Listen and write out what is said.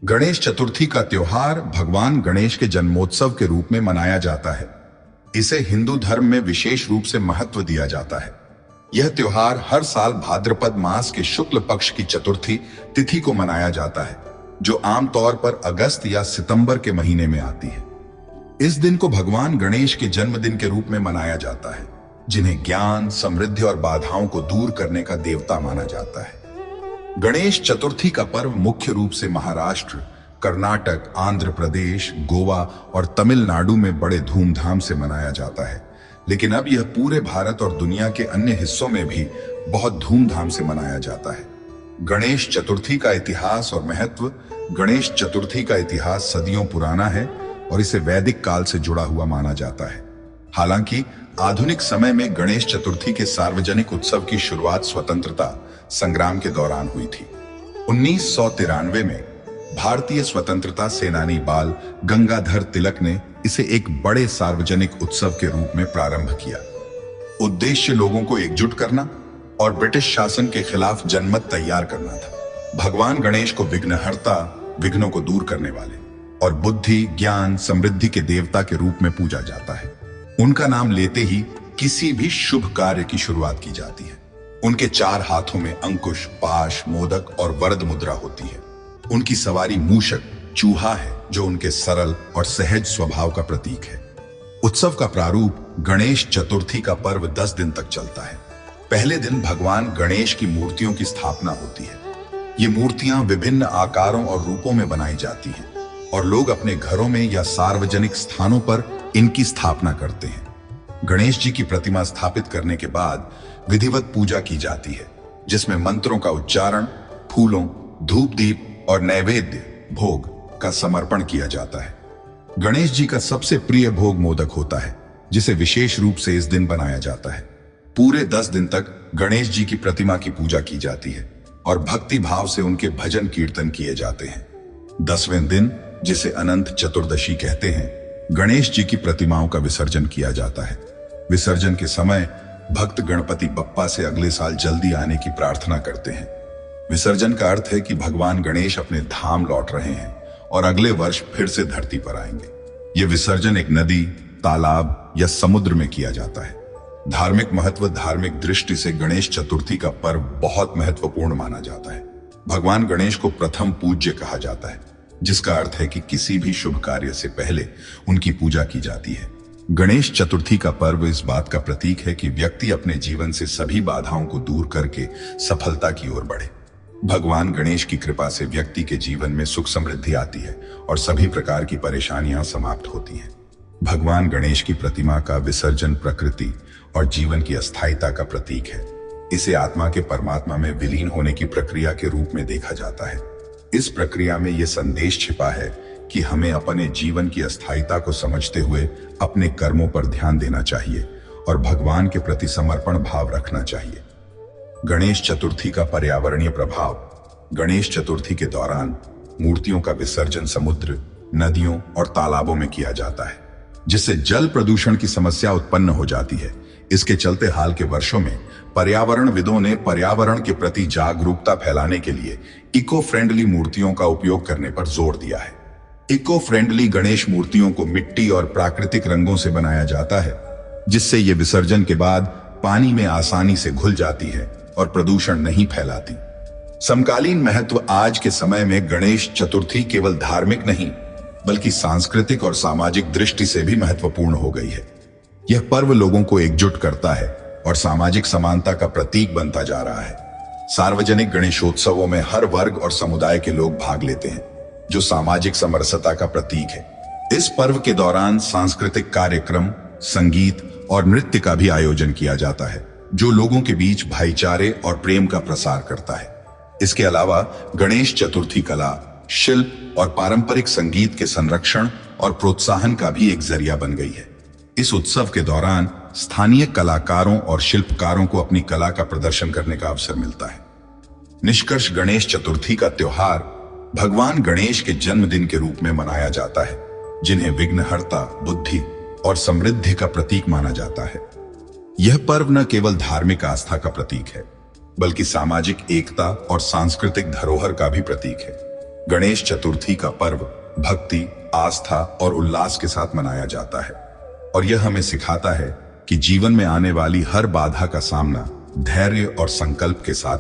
गणेश चतुर्थी का त्योहार भगवान गणेश के जन्मोत्सव के रूप में मनाया जाता है। इसे हिंदू धर्म में विशेष रूप से महत्व दिया जाता है। यह त्योहार हर साल भाद्रपद मास के शुक्ल पक्ष की चतुर्थी तिथि को मनाया जाता है, जो आमतौर पर अगस्त या सितंबर के महीने में आती है। इस दिन को भगवान गणेश के जन्मदिन के रूप में मनाया जाता है, जिन्हें ज्ञान, समृद्धि और बाधाओं को दूर करने का देवता माना जाता है। गणेश चतुर्थी का पर्व मुख्य रूप से महाराष्ट्र, कर्नाटक, आंध्र प्रदेश, गोवा और तमिलनाडु में बड़े धूमधाम से मनाया जाता है, लेकिन अब यह पूरे भारत और दुनिया के अन्य हिस्सों में भी बहुत धूमधाम से मनाया जाता है। गणेश चतुर्थी का इतिहास और महत्व। गणेश चतुर्थी का इतिहास सदियों पुराना है और इसे वैदिक काल से जुड़ा हुआ माना जाता है। हालांकि आधुनिक समय में गणेश चतुर्थी के सार्वजनिक उत्सव की शुरुआत स्वतंत्रता संग्राम के दौरान हुई थी। 1993 में भारतीय स्वतंत्रता सेनानी बाल गंगाधर तिलक ने इसे एक बड़े सार्वजनिक उत्सव के रूप में प्रारंभ किया। उद्देश्य लोगों को एकजुट करना और ब्रिटिश शासन के खिलाफ जनमत तैयार करना था। भगवान गणेश को विघ्नहर्ता, विघ्नों को दूर करने वाले और बुद्धि, ज्ञान, समृद्धि के देवता के रूप में पूजा जाता है। उनका नाम लेते ही किसी भी शुभ कार्य की शुरुआत की जाती है। उनके 4 हाथों में अंकुश, पाश, मोदक और वरद मुद्रा होती है। उनकी सवारी मूषक, चूहा है, जो उनके सरल और सहज स्वभाव का प्रतीक है। उत्सव का प्रारूप। गणेश चतुर्थी का पर्व 10 दिन तक चलता है। पहले दिन भगवान गणेश की मूर्तियों की स्थापना होती है। ये मूर्तियां विभिन्न आकारों और रूपों में बनाई जाती हैं और लोग अपने घरों में या सार्वजनिक स्थानों पर इनकी स्थापना करते हैं। गणेश जी की प्रतिमा स्थापित करने के बाद विधिवत पूजा की जाती है, जिसमें मंत्रों का उच्चारण, फूलों, धूप दीप और नैवेद्य भोग का समर्पण किया जाता है। गणेश जी का सबसे प्रिय भोग मोदक होता है, जिसे विशेष रूप से इस दिन बनाया जाता है। पूरे 10 दिन तक गणेश जी की प्रतिमा की पूजा की जाती है और भक्ति भाव से उनके भजन कीर्तन किए जाते हैं। 10वें दिन, जिसे अनंत चतुर्दशी कहते हैं, गणेश जी की प्रतिमाओं का विसर्जन किया जाता है। विसर्जन के समय भक्त गणपति बप्पा से अगले साल जल्दी आने की प्रार्थना करते हैं। विसर्जन का अर्थ है कि भगवान गणेश अपने धाम लौट रहे हैं और अगले वर्ष फिर से धरती पर आएंगे। यह विसर्जन एक नदी, तालाब या समुद्र में किया जाता है। धार्मिक महत्व। धार्मिक दृष्टि से गणेश चतुर्थी का पर्व बहुत महत्वपूर्ण माना जाता है। भगवान गणेश को प्रथम पूज्य कहा जाता है, जिसका अर्थ है कि किसी भी शुभ कार्य से पहले उनकी पूजा की जाती है। गणेश चतुर्थी का पर्व इस बात का प्रतीक है कि व्यक्ति अपने जीवन से सभी बाधाओं को दूर करके सफलता की ओर बढ़े। भगवान गणेश की कृपा से व्यक्ति के जीवन में सुख समृद्धि आती है और सभी प्रकार की परेशानियां समाप्त होती हैं। भगवान गणेश की प्रतिमा का विसर्जन प्रकृति और जीवन की अस्थायीता का प्रतीक है। इसे आत्मा के परमात्मा में विलीन होने की प्रक्रिया के रूप में देखा जाता है। इस प्रक्रिया में यह संदेश छिपा है कि हमें अपने जीवन की अस्थायीता को समझते हुए अपने कर्मों पर ध्यान देना चाहिए और भगवान के प्रति समर्पण भाव रखना चाहिए। गणेश चतुर्थी का पर्यावरणीय प्रभाव। गणेश चतुर्थी के दौरान मूर्तियों का विसर्जन समुद्र, नदियों और तालाबों में किया जाता है, जिससे जल प्रदूषण की समस्या उत्पन्न हो जाती है। इसके चलते हाल के वर्षों में पर्यावरणविदों ने पर्यावरण के प्रति जागरूकता फैलाने के लिए इको फ्रेंडली मूर्तियों का उपयोग करने पर जोर दिया है। इको फ्रेंडली गणेश मूर्तियों को मिट्टी और प्राकृतिक रंगों से बनाया जाता है, जिससे ये विसर्जन के बाद पानी में आसानी से घुल जाती है और प्रदूषण नहीं फैलाती। समकालीन महत्व। आज के समय में गणेश चतुर्थी केवल धार्मिक नहीं, बल्कि सांस्कृतिक और सामाजिक दृष्टि से भी महत्वपूर्ण हो गई है। यह पर्व लोगों को एकजुट करता है और सामाजिक समानता का प्रतीक बनता जा रहा है। सार्वजनिक गणेशोत्सवों में हर वर्ग और समुदाय के लोग भाग लेते हैं, जो सामाजिक समरसता का प्रतीक है। इस पर्व के दौरान सांस्कृतिक कार्यक्रम, संगीत और नृत्य का भी आयोजन किया जाता है, जो लोगों के बीच भाईचारे और प्रेम का प्रसार करता है। इसके अलावा गणेश चतुर्थी कला, शिल्प और पारंपरिक संगीत के संरक्षण और प्रोत्साहन का भी एक जरिया बन गई है। इस उत्सव के दौरान स्थानीय कलाकारों और शिल्पकारों को अपनी कला का प्रदर्शन करने का अवसर मिलता है। निष्कर्ष। गणेश चतुर्थी का त्योहार भगवान गणेश के जन्मदिन के रूप में मनाया जाता है, जिन्हें विघ्नहर्ता, बुद्धि और समृद्धि का प्रतीक माना जाता है। यह पर्व न केवल धार्मिक आस्था का प्रतीक है, बल्कि सामाजिक एकता और सांस्कृतिक धरोहर का भी प्रतीक है। गणेश चतुर्थी का पर्व भक्ति, आस्था और उल्लास के साथ मनाया जाता है और यह हमें सिखाता है कि जीवन में आने वाली हर बाधा का सामना धैर्य और संकल्प के साथ